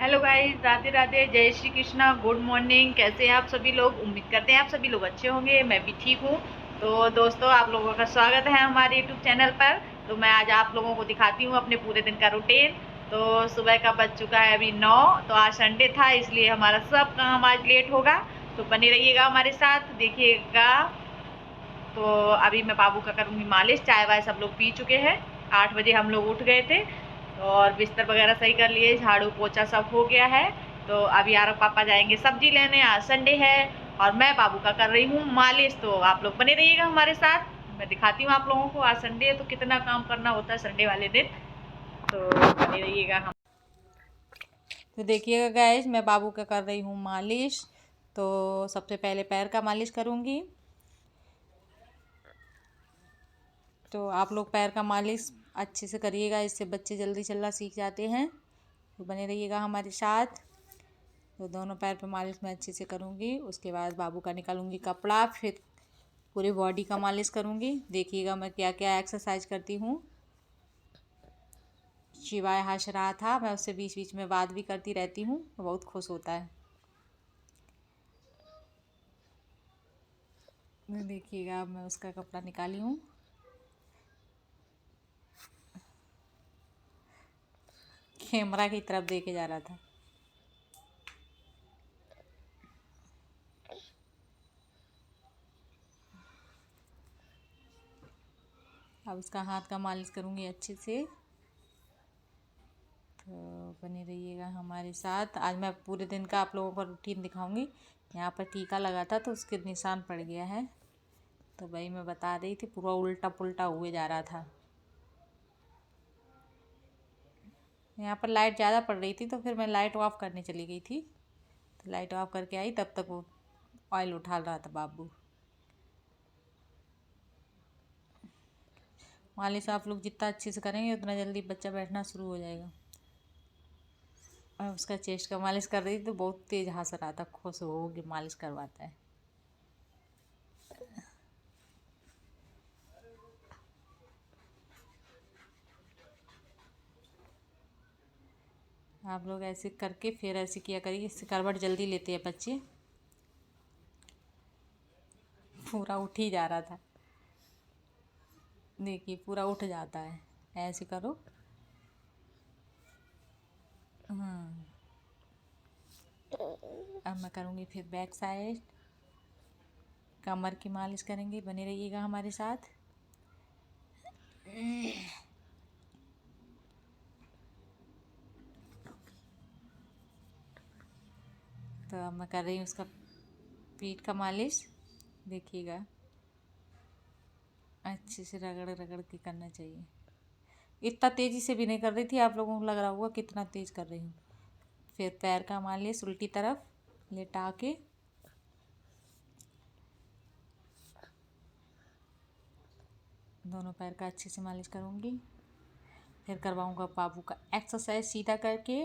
Hello guys, Radhe Radhe, जय Shri Krishna, good morning. कैसे हैं आप सभी लोग? उम्मीद करते हैं आप सभी लोग अच्छे होंगे। मैं भी ठीक हूँ। तो दोस्तों, आप लोगों का स्वागत है हमारे यूट्यूब चैनल पर। तो मैं आज आप लोगों को दिखाती हूँ अपने पूरे दिन का रूटीन। तो सुबह का बज चुका है अभी 9। तो आज संडे था, इसलिए हमारा सब काम आज लेट होगा। तो बने रहिएगा हमारे साथ, देखिएगा। तो अभी मैं बाबू का करूँगी मालिश। चाय वाय सब लोग पी चुके हैं। 8 बजे हम लोग उठ गए थे और बिस्तर वगैरह सही कर लिए, झाड़ू पोछा सब हो गया है। तो अभी आरव पापा जाएंगे सब्जी लेने, आज संडे है। और मैं बाबू का कर रही हूँ मालिश। तो आप लोग बने रहिएगा हमारे साथ, मैं दिखाती हूँ आप लोगों को। आज संडे है तो कितना काम करना होता है संडे वाले दिन। तो बने रहिएगा हम। तो देखिएगा गाइस, मैं बाबू का कर रही हूँ मालिश। तो सबसे पहले पैर का मालिश करूँगी। तो आप लोग पैर का मालिश अच्छे से करिएगा, इससे बच्चे जल्दी चलना सीख जाते हैं। तो बने रहिएगा हमारे साथ। तो दोनों पैर पे मालिश मैं अच्छे से करूँगी। उसके बाद बाबू का निकालूंगी कपड़ा, फिर पूरी बॉडी का मालिश करूँगी। देखिएगा मैं क्या क्या एक्सरसाइज करती हूँ। शिवाय हंस रहा था, मैं उससे बीच बीच में बात भी करती रहती हूँ, वो बहुत खुश होता है। देखिएगा मैं उसका कपड़ा निकाली हूँ। कैमरा की तरफ देखे जा रहा था। अब उसका हाथ का मालिश करूँगी अच्छे से। तो बने रहिएगा हमारे साथ। आज मैं पूरे दिन का आप लोगों को रूटीन दिखाऊंगी। यहाँ पर टीका लगा था तो उसके निशान पड़ गया है। तो भाई मैं बता रही थी, पूरा उल्टा पुल्टा हुए जा रहा था। यहाँ पर लाइट ज़्यादा पड़ रही थी तो फिर मैं लाइट ऑफ करने चली गई थी। तो लाइट ऑफ करके आई, तब तक वो ऑयल उठा रहा था बाबू। मालिश आप लोग जितना अच्छे से करेंगे उतना जल्दी बच्चा बैठना शुरू हो जाएगा। और उसका चेस्ट का मालिश कर रही थी तो बहुत तेज हंस रहा था, खुश हो के मालिश करवाता है। आप लोग ऐसे करके फिर ऐसे किया करिए, इससे करवट जल्दी लेते हैं बच्चे। पूरा उठ ही जा रहा था, देखिए पूरा उठ जाता है। ऐसे करो। अब मैं करूँगी फिर बैक साइड, कमर की मालिश करेंगे। बने रहिएगा हमारे साथ। तो अब मैं कर रही हूँ उसका पीठ का मालिश। देखिएगा अच्छे से रगड़ रगड़ के करना चाहिए। इतना तेज़ी से भी नहीं कर रही थी, आप लोगों को लग रहा होगा कितना तेज़ कर रही हूँ। फिर पैर का मालिश उल्टी तरफ लेटा के। दोनों पैर का अच्छे से मालिश करूँगी। फिर करवाऊँगा बाबू का एक्सरसाइज सीधा करके।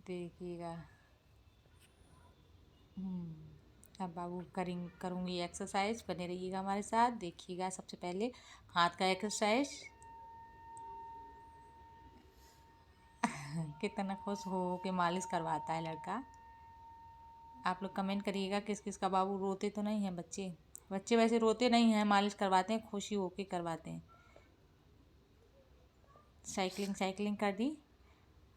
देखिएगा। अब बाबू करूँगी एक्सरसाइज। बने रहिएगा हमारे साथ। देखिएगा सबसे पहले हाथ का एक्सरसाइज। कितना खुश हो के मालिश करवाता है लड़का। आप लोग कमेंट करिएगा किस किस का बाबू रोते तो नहीं हैं बच्चे। बच्चे वैसे रोते नहीं हैं, मालिश करवाते हैं, खुशी होके करवाते हैं। साइकिलिंग कर दी।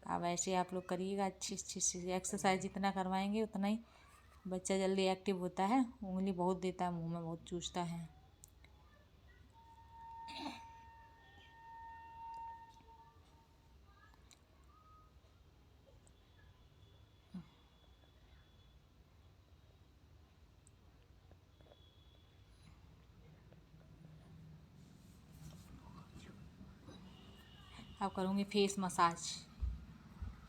अब ऐसे आप लोग करिएगा अच्छी अच्छी से एक्सरसाइज। जितना करवाएंगे उतना ही बच्चा जल्दी एक्टिव होता है। उंगली बहुत देता है, मुंह में बहुत चूसता है। अब करूँगी फेस मसाज।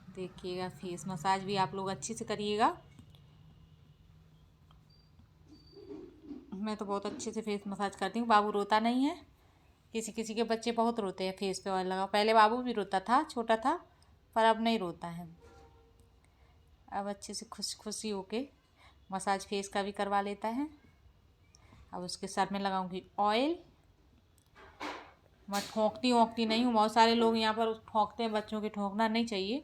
देखिएगा फेस मसाज भी आप लोग अच्छे से करिएगा। मैं तो बहुत अच्छे से फेस मसाज करती हूँ। बाबू रोता नहीं है। किसी किसी के बच्चे बहुत रोते हैं फेस पे ऑयल लगा। पहले बाबू भी रोता था, छोटा था, पर अब नहीं रोता है। अब अच्छे से खुशी होके मसाज फेस का भी करवा लेता है। अब उसके सर में लगाऊंगी ऑयल। मैं ठोकती वोंकती नहीं हूँ। बहुत सारे लोग यहाँ पर ठोकते हैं बच्चों के, ठोकना नहीं चाहिए।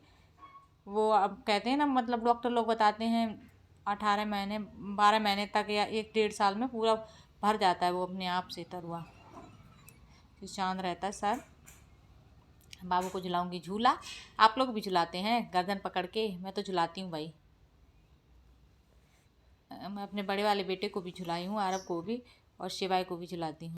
वो अब कहते हैं ना, मतलब डॉक्टर लोग बताते हैं 18 महीने 12 महीने तक या 1 डेढ़ साल में पूरा भर जाता है वो अपने आप से तरुआ, फिर शांत रहता है सर। बाबू को झुलाऊंगी झूला। आप लोग भी झुलाते हैं गर्दन पकड़ के? मैं तो झुलाती हूँ भाई। मैं अपने बड़े वाले बेटे को भी झुलाई हूँ, आरब को भी, और शिवाय को भी झुलाती हूँ।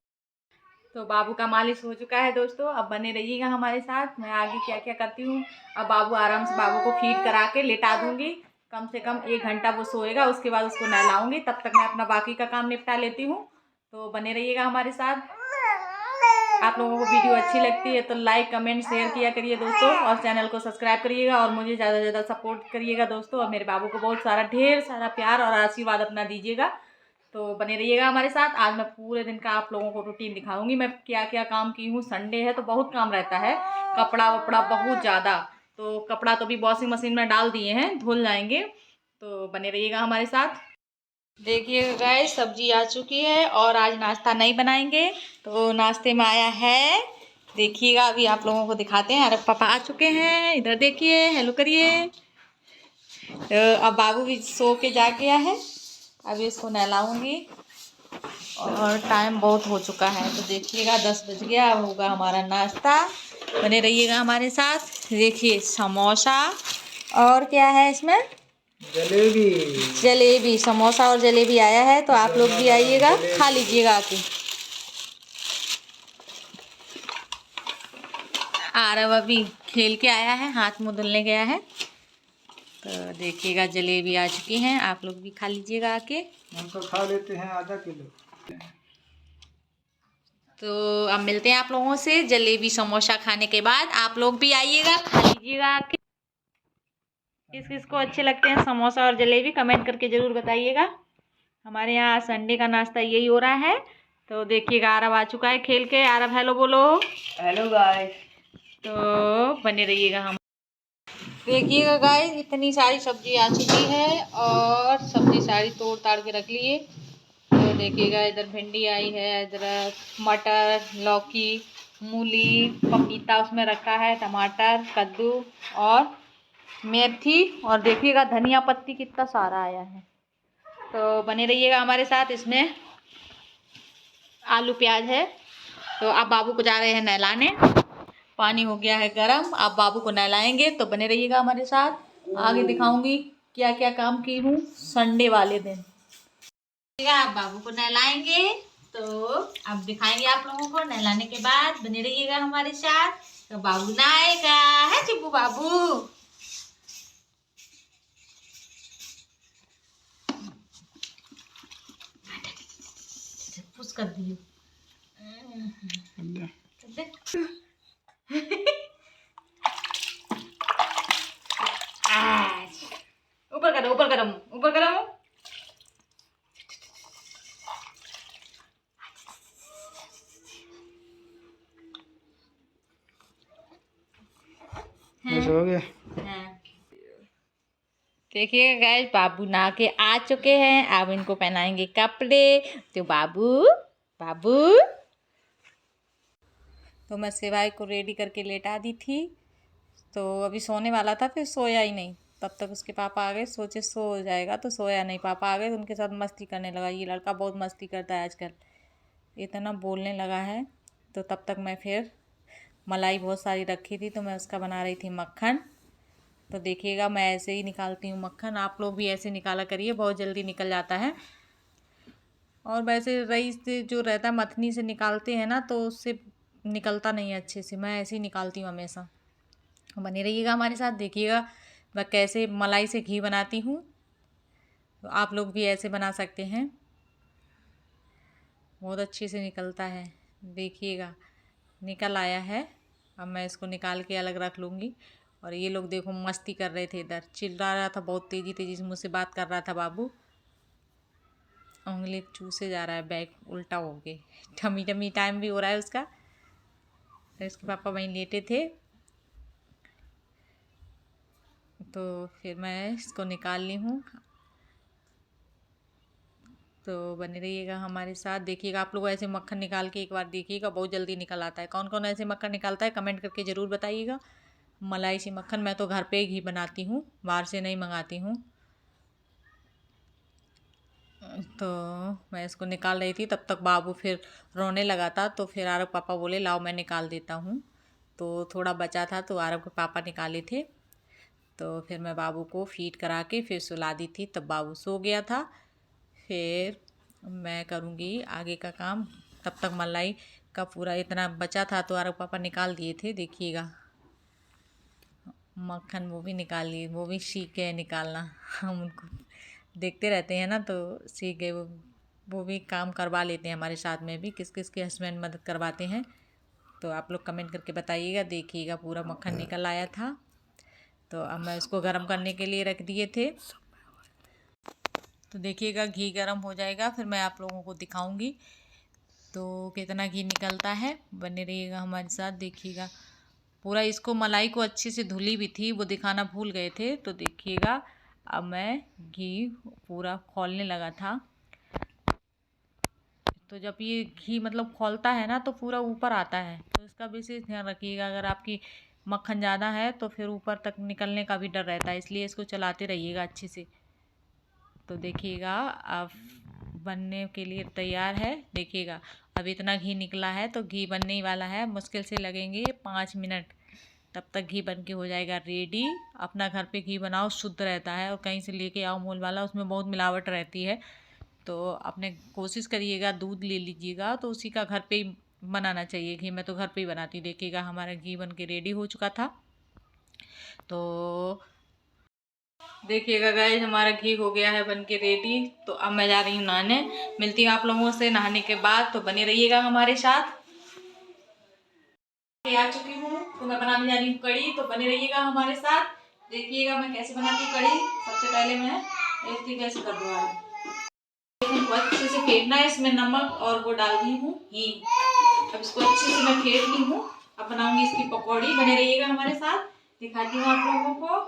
तो बाबू का मालिश हो चुका है दोस्तों। अब बने रहिएगा हमारे साथ, मैं आगे क्या क्या करती हूँ। अब बाबू आराम से, बाबू को फीड करा के लेटा दूंगी। कम से कम 1 घंटा वो सोएगा, उसके बाद उसको नहलाऊंगी। तब तक मैं अपना बाकी का काम निपटा लेती हूँ। तो बने रहिएगा हमारे साथ। आप लोगों को वीडियो अच्छी लगती है तो लाइक कमेंट शेयर किया करिए दोस्तों, और चैनल को सब्सक्राइब करिएगा, और मुझे ज़्यादा से ज़्यादा सपोर्ट करिएगा दोस्तों। और मेरे बाबू को बहुत सारा, ढेर सारा प्यार और आशीर्वाद अपना दीजिएगा। तो बने रहिएगा हमारे साथ। आज मैं पूरे दिन का आप लोगों को रूटीन दिखाऊंगी, मैं क्या क्या काम की हूँ। संडे है तो बहुत काम रहता है, कपड़ा वपड़ा बहुत ज़्यादा। तो कपड़ा तो भी वॉशिंग मशीन में डाल दिए हैं, धुल जाएंगे। तो बने रहिएगा हमारे साथ। देखिए गाइस, सब्जी आ चुकी है और आज नाश्ता नहीं बनाएंगे। तो नाश्ते में आया है, देखिएगा अभी आप लोगों को दिखाते हैं। अरे पापा आ चुके हैं, इधर देखिए, हेलो करिए। तो अब बाबू भी सो के जा गया है, अभी इसको नहलाऊंगी। और टाइम बहुत हो चुका है, तो देखिएगा 10 बज गया, अब होगा हमारा नाश्ता। बने रहिएगा हमारे साथ। देखिए समोसा, और क्या है इसमें, जलेबी। जलेबी, समोसा और जलेबी आया है। तो आप लोग भी आइएगा, खा लीजिएगा आके। आरव अभी खेल के आया है, हाथ मुंह धुलने गया है। तो देखिएगा जलेबी आ चुकी हैं, आप लोग भी खा लीजिएगा आके। हम तो खा लेते हैं आधा किलो। तो अब मिलते हैं आप लोगों से जलेबी समोसा खाने के बाद। आप लोग भी आइएगा, खा लीजिएगा आके। किस किस को अच्छे लगते हैं समोसा और जलेबी, कमेंट करके ज़रूर बताइएगा। हमारे यहाँ संडे का नाश्ता यही हो रहा है। तो देखिएगा आरव आ चुका है खेल के। आरव हेलो बोलो। Hello guys. तो बने रहिएगा हम। देखिएगा गाइस, इतनी सारी सब्जी आ चुकी है और सब्जी सारी तोड़ ताड़ के रख लिए। तो देखिएगा इधर भिंडी आई है, अदरक, मटर, लौकी, मूली, पपीता उसमें रखा है, टमाटर, कद्दू और मेथी, और देखिएगा धनिया पत्ती कितना सारा आया है। तो बने रहिएगा हमारे साथ। इसमें आलू प्याज है। तो अब बाबू को जा रहे हैं नहलाने, पानी हो गया है गरम, आप बाबू को नहलाएंगे। तो बने रहिएगा हमारे साथ, आगे दिखाऊंगी क्या क्या काम की हूँ संडे वाले दिन। आप बाबू को नहलाएंगे तो अब दिखाएंगे आप लोगों को। नहलाने के बाद बने रहिएगा हमारे साथ। तो बाबू नहाएगा, है चिब्बू बाबू। पुश कर दिए। ऊपर करो, ऊपर करो, ऊपर करो। हो गया। देखिए गाइस, बाबू नहा के आ चुके हैं, अब इनको पहनाएंगे कपड़े। तो बाबू, बाबू। तो मैं सिवाय को रेडी करके लेटा दी थी। तो अभी सोने वाला था, फिर सोया ही नहीं। तब तक उसके पापा आ गए, सोचे सो जाएगा तो सोया नहीं। पापा आ गए तो उनके साथ मस्ती करने लगा। ये लड़का बहुत मस्ती करता है आजकल, इतना बोलने लगा है। तो तब तक मैं फिर मलाई बहुत सारी रखी थी, तो मैं उसका बना रही थी मक्खन। तो देखिएगा मैं ऐसे ही निकालती हूँ मक्खन, आप लोग भी ऐसे निकाला करिए, बहुत जल्दी निकल जाता है। और वैसे रईस से जो रहता है, मथनी से निकालते हैं ना, तो उससे निकलता नहीं है अच्छे से। मैं ऐसे ही निकालती हूँ हमेशा। बने रहिएगा हमारे साथ, देखिएगा मैं कैसे मलाई से घी बनाती हूँ। तो आप लोग भी ऐसे बना सकते हैं, बहुत अच्छे से निकलता है। देखिएगा निकल आया है। अब मैं इसको निकाल के अलग रख लूँगी। और ये लोग देखो मस्ती कर रहे थे, इधर चिल्ला रहा था, बहुत तेज़ी तेज़ी से मुझसे बात कर रहा था बाबू। उंगली चूसे जा रहा है, बैग उल्टा हो गए, टमी टमी टाइम भी हो रहा है उसका। तो इसके पापा वहीं लेटे थे। तो फिर मैं इसको निकाल ली हूँ। तो बने रहिएगा हमारे साथ। देखिएगा आप लोग ऐसे मक्खन निकाल के एक बार देखिएगा, बहुत जल्दी निकल आता है। कौन कौन ऐसे मक्खन निकालता है कमेंट करके ज़रूर बताइएगा। मलाई से मक्खन मैं तो घर पे ही बनाती हूँ, बाहर से नहीं मंगाती हूँ। तो मैं इसको निकाल रही थी, तब तक बाबू फिर रोने लगा था। तो फिर आरव पापा बोले लाओ मैं निकाल देता हूँ। तो थोड़ा बचा था तो आरव के पापा निकाले थे। तो फिर मैं बाबू को फीड करा के फिर सुला दी थी, तब बाबू सो गया था। फिर मैं करूँगी आगे का काम। तब तक मलाई का पूरा इतना बचा था तो आरव पापा निकाल दिए थे। देखिएगा मक्खन वो भी निकाल लिए, वो भी सीख गए निकालना। हम उनको देखते रहते हैं ना तो सीख गए। वो भी काम करवा लेते हैं हमारे साथ में भी। किस किस के हस्बैंड मदद करवाते हैं तो आप लोग कमेंट करके बताइएगा। देखिएगा पूरा मक्खन निकल आया था। तो अब मैं इसको गर्म करने के लिए रख दिए थे। तो देखिएगा घी गर्म हो जाएगा फिर मैं आप लोगों को दिखाऊंगी तो कितना घी निकलता है। बने रहिएगा हमारे साथ। देखिएगा पूरा इसको मलाई को अच्छे से धुली भी थी, वो दिखाना भूल गए थे। तो देखिएगा अब मैं घी पूरा खौलने लगा था। तो जब ये घी मतलब खौलता है ना तो पूरा ऊपर आता है, तो इसका विशेष ध्यान रखिएगा। अगर आपकी मक्खन ज़्यादा है तो फिर ऊपर तक निकलने का भी डर रहता है, इसलिए इसको चलाते रहिएगा अच्छे से। तो देखिएगा अब बनने के लिए तैयार है। देखिएगा अब इतना घी निकला है तो घी बनने ही वाला है। मुश्किल से लगेंगे 5 मिनट, तब तक घी बन के हो जाएगा रेडी। अपना घर पे घी बनाओ, शुद्ध रहता है। और कहीं से लेके आओ मूल वाला, उसमें बहुत मिलावट रहती है। तो अपने कोशिश करिएगा दूध ले लीजिएगा तो उसी का घर पे ही बनाना चाहिए घी। मैं तो घर पे ही बनाती। देखिएगा हमारा घी बन के रेडी हो चुका था। तो देखिएगा गाइस हमारा घी हो गया है बन के रेडी। तो अब मैं जा रही हूँ नहाने। मिलती हूँ आप लोगों से नहाने के बाद। तो बने रहिएगा हमारे साथ। आ चुकी हूँ तो मैं बनाने जा रही हूँ कड़ी। तो बने रहिएगा हमारे साथ। देखिएगा मैं कैसे बनाती हूँ कड़ी। सबसे पहले मैं एक कैसे कर दूँगा, इसको अच्छे से फेंटना है। इसमें नमक और वो डाल दी हूँ हींग। अब इसको अच्छे से मैं फेंट ली हूँ। अब बनाऊंगी इसकी पकौड़ी। बने रहिएगा हमारे साथ, दिखाती हूँ आप लोगों को।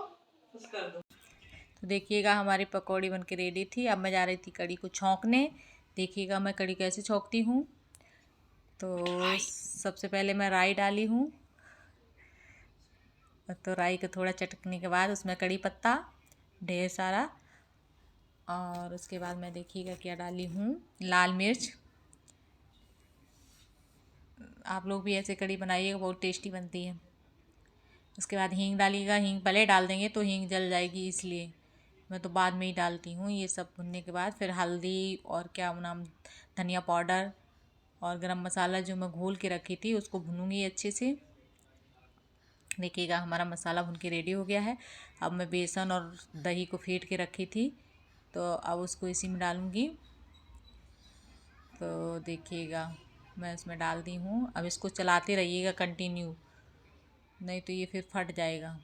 कुछ कर दो। तो देखिएगा हमारी पकौड़ी बनके रेडी थी। अब मैं जा रही थी कड़ी को छौंकने। देखिएगा मैं कड़ी कैसे छौंकती हूँ। तो सबसे पहले मैं राई डाली हूँ। तो राई को थोड़ा चटकने के बाद उसमें कड़ी पत्ता ढेर सारा, और उसके बाद मैं देखिएगा क्या डाली हूँ, लाल मिर्च। आप लोग भी ऐसे कड़ी बनाइएगा, बहुत टेस्टी बनती है। उसके बाद हींग डालिएगा। हींग पहले डाल देंगे तो हींग जल जाएगी, इसलिए मैं तो बाद में ही डालती हूँ। ये सब भुनने के बाद फिर हल्दी और क्या नाम, धनिया पाउडर और गरम मसाला जो मैं घोल के रखी थी उसको भूनूंगी अच्छे से। देखिएगा हमारा मसाला भुन के रेडी हो गया है। अब मैं बेसन और दही को फेंट के रखी थी तो अब उसको इसी में डालूँगी। तो देखिएगा मैं इसमें डाल दी हूँ। अब इसको चलाते रहिएगा कंटिन्यू, नहीं तो ये फिर फट जाएगा।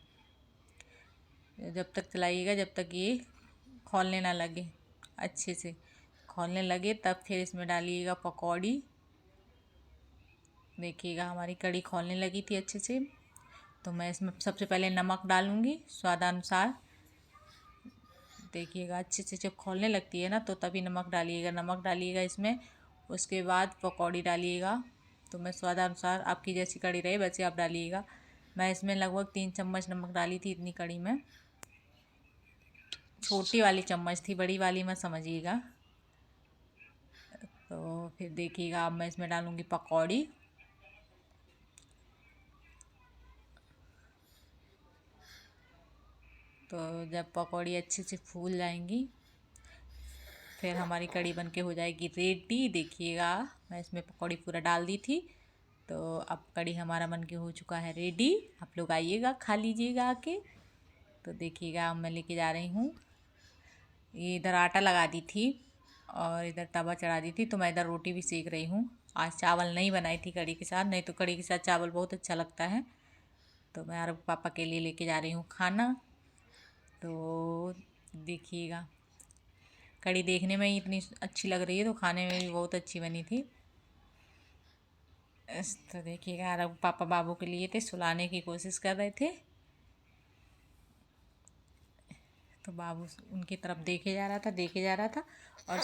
जब तक चलाइएगा जब तक ये खौलने ना लगे, अच्छे से खौलने लगे तब फिर इसमें डालिएगा पकौड़ी। देखिएगा हमारी कड़ी खौलने लगी थी अच्छे से। तो मैं इसमें सबसे पहले नमक डालूँगी स्वादानुसार। देखिएगा अच्छे से जब खौलने लगती है ना तो तभी नमक डालिएगा। नमक डालिएगा इसमें, उसके बाद पकौड़ी डालिएगा। तो मैं स्वादानुसार, आपकी जैसी कड़ी रहे वैसे आप डालिएगा। मैं इसमें लगभग 3 चम्मच नमक डाली थी इतनी कड़ी में। छोटी वाली चम्मच थी, बड़ी वाली मत समझिएगा। तो फिर देखिएगा अब मैं इसमें डालूँगी पकौड़ी। तो जब पकौड़ी अच्छे से फूल जाएंगी फिर हमारी कड़ी बनके हो जाएगी रेडी। देखिएगा मैं इसमें पकौड़ी पूरा डाल दी थी। तो अब कड़ी हमारा बनके हो चुका है रेडी। आप लोग आइएगा, खा लीजिएगा आके। तो देखिएगा अब मैं लेके जा रही हूँ। ये इधर आटा लगा दी थी और इधर तवा चढ़ा दी थी। तो मैं इधर रोटी भी सेक रही हूँ। आज चावल नहीं बनाई थी कड़ी के साथ, नहीं तो कड़ी के साथ चावल बहुत अच्छा लगता है। तो मैं आरव पापा के लिए लेके जा रही हूँ खाना। तो देखिएगा कड़ी देखने में ही इतनी अच्छी लग रही है तो खाने में भी बहुत अच्छी बनी थी। तो देखिएगा आरव पापा बाबू के लिए थे, सुलाने की कोशिश कर रहे थे। तो बाबू उनकी तरफ देखे जा रहा था और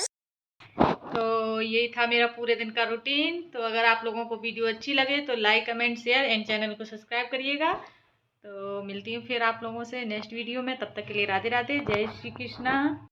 तो यही था मेरा पूरे दिन का रूटीन। तो अगर आप लोगों को वीडियो अच्छी लगे तो like comment share and channel को सब्सक्राइब करिएगा। तो मिलती हूँ फिर आप लोगों से नेक्स्ट वीडियो में, तब तक के लिए राधे राधे, जय श्री कृष्णा।